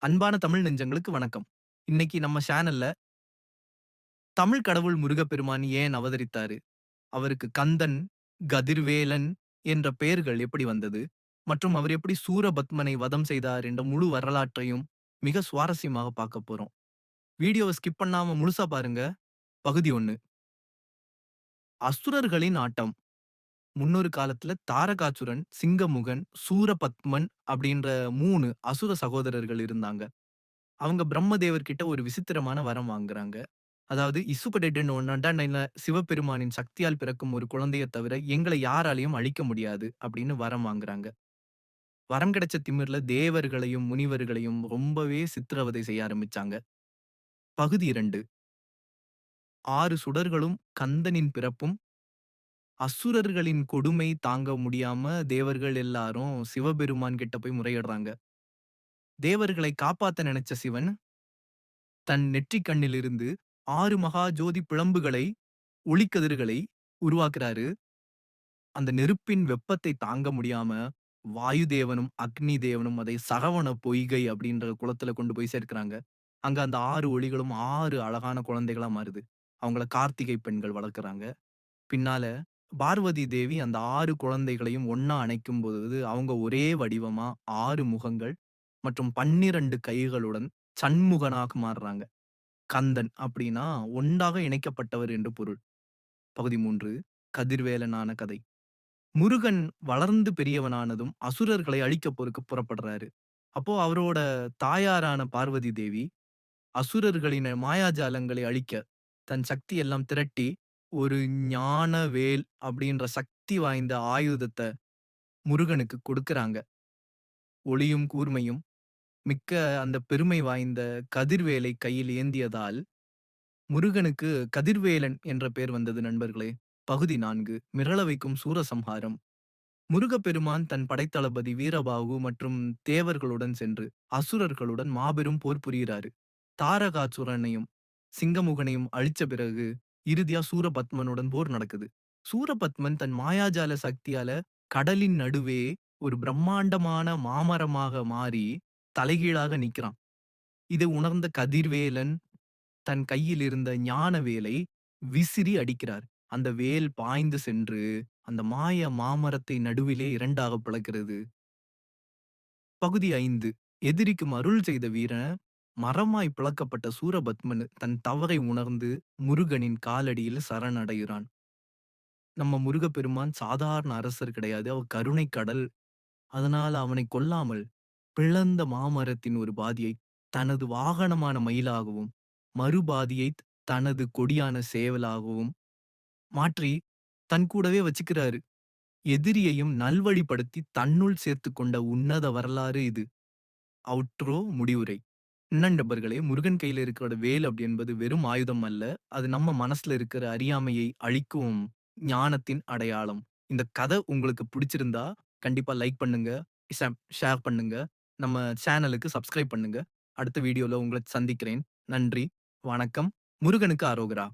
அன்பான தமிழ் நெஞ்சங்களுக்கு வணக்கம். இன்னைக்கு நம்ம சேனல்ல தமிழ் கடவுள் முருகப்பெருமான் ஏன் அவதரித்தாரு? அவருக்கு கந்தன், கதிர்வேலன் என்ற பெயர்கள் எப்படி வந்தது? மற்றும் அவர் எப்படி சூரபத்மனை வதம் செய்தார் என்ற முழு வரலாற்றையும் மிக சுவாரஸ்யமாக பார்க்க போறோம். வீடியோவ ஸ்கிப் பண்ணாம முழுசா பாருங்க. பகுதி 1. அசுரர்களின் ஆட்டம். முன்னொரு காலத்துல தாரகாசுரன், சிங்கமுகன், சூரபத்மன் அப்படின்ற 3 அசுர சகோதரர்கள் இருந்தாங்க. அவங்க பிரம்மதேவர் கிட்ட ஒரு விசித்திரமான வரம் வாங்குறாங்க. அதாவது இசுப்படேடுன்னு ஒண்ணாண்டா சிவபெருமானின் சக்தியால் பிறக்கும் ஒரு குழந்தையத் தவிர எங்களை யாராலயும் அழிக்க முடியாது அப்படின்னு வரம் வாங்குறாங்க. வரம் கிடைச்ச திமிர்ல தேவர்களையும், முனிவர்களையும் ரொம்பவே சித்திரவதை செய்ய ஆரம்பிச்சாங்க. பகுதி 2. 6 சுடர்களும் கந்தனின் பிறப்பும், அசுரர்களின் கொடுமை தாங்க முடியாம தேவர்கள் எல்லாரும் சிவபெருமான் கிட்ட போய் முறையிடுறாங்க. தேவர்களை காப்பாத்த நினைச்ச சிவன், தன் நெற்றிக் கண்ணிலிருந்து 6 மகா ஜோதி பிழம்புகளை, ஒளிக்கதிர்களை உருவாக்குறாரு. அந்த நெருப்பின் வெப்பத்தை தாங்க முடியாம, வாயு தேவனும், அக்னி தேவனும் அதை சரவண பொய்கை அப்படின்ற குளத்துல கொண்டு போய் சேர்க்கிறாங்க. அங்க அந்த 6 ஒளிகளும் 6 அழகான குழந்தைகளா மாறுது. அவங்கள கார்த்திகை பெண்கள் வளர்க்கறாங்க. பின்னால பார்வதி தேவி அந்த 6 குழந்தைகளையும் ஒண்ணா அணைக்கும் பொழுது, அவங்க ஒரே வடிவமா 6 முகங்கள் மற்றும் 12 கைகளுடன் சண்முகனாக மாறுறாங்க. கந்தன் அப்படின்னா ஒன்றாக இணைக்கப்பட்டவர் என்று பொருள். பகுதி 3. கதிர்வேலனான கதை. முருகன் வளர்ந்து பெரியவனானதும் அசுரர்களை அழிக்கப் புறப்படுறாரு. அப்போ அவரோட தாயாரான பார்வதி தேவி அசுரர்களின் மாயாஜாலங்களை அழிக்க தன் சக்தி எல்லாம் திரட்டி ஒரு ஞான வேல் அப்படின்ற சக்தி வாய்ந்த ஆயுதத்த முருகனுக்கு கொடுக்கறாங்க. ஒளியும் கூர்மையும் மிக்க அந்த பெருமை வாய்ந்த கதிர்வேலை கையில் ஏந்தியதால் முருகனுக்கு கதிர்வேலன் என்ற பெயர் வந்தது நண்பர்களே. பகுதி 4. மிரள வைக்கும் சூரசம்ஹாரம். முருகப்பெருமான் தன் படைத்தளபதி வீரபாகு மற்றும் தேவர்களுடன் சென்று அசுரர்களுடன் மாபெரும் போர் புரிகிறாரு. தாரகாசுரனையும் சிங்கமுகனையும் அழிச்ச பிறகு இறுதியா சூரபத்மனுடன் போர் நடக்குது. சூரபத்மன் தன் மாயாஜால சக்தியால கடலின் நடுவே ஒரு பிரம்மாண்டமான மாமரமாக மாறி தலைகீழாக நிக்கிறான். இதை உணர்ந்த கதிர்வேலன் தன் கையில் இருந்த ஞான வேலை விசிறி அடிக்கிறார். அந்த வேல் பாய்ந்து சென்று அந்த மாய மாமரத்தை நடுவிலே 2ஆக பிளக்கிறது. பகுதி 5. எதிரிக்கு அருள் செய்த வீரன் மரமாய் பிளக்கப்பட்ட சூரபத்மன் தன் தவறை உணர்ந்து முருகனின் காலடியில் சரணடைகிறான். நம்ம முருகப்பெருமான் சாதாரண அரசர் கிடையாது. அவர் கருணை கடல். அதனால அவனை கொல்லாமல் பிளந்த மாமரத்தின் ஒரு பாதியை தனது வாகனமான மயிலாகவும், மறுபாதியை தனது கொடியான சேவலாகவும் மாற்றி தன் கூடவே வச்சுக்கிறாரு. எதிரியையும் நல்வழிப்படுத்தி தன்னுள் சேர்த்துக் கொண்ட உன்னத வரலாறு இது. அவுட்ரோ முடிவுரை. என்ன நண்பர்களே, முருகன் கையில இருக்கிற வேல் அப்படி என்பது வெறும் ஆயுதம் அல்ல. அது நம்ம மனசுல இருக்கிற அறியாமையை அழிக்கும் ஞானத்தின் அடையாளம். இந்த கதை உங்களுக்கு பிடிச்சிருந்தா கண்டிப்பா லைக் பண்ணுங்க, ஷேர் பண்ணுங்க. நம்ம சேனலுக்கு சப்ஸ்கிரைப் பண்ணுங்க. அடுத்த வீடியோல உங்கள சந்திக்கிறேன். நன்றி, வணக்கம். முருகனுக்கு அரோகரா.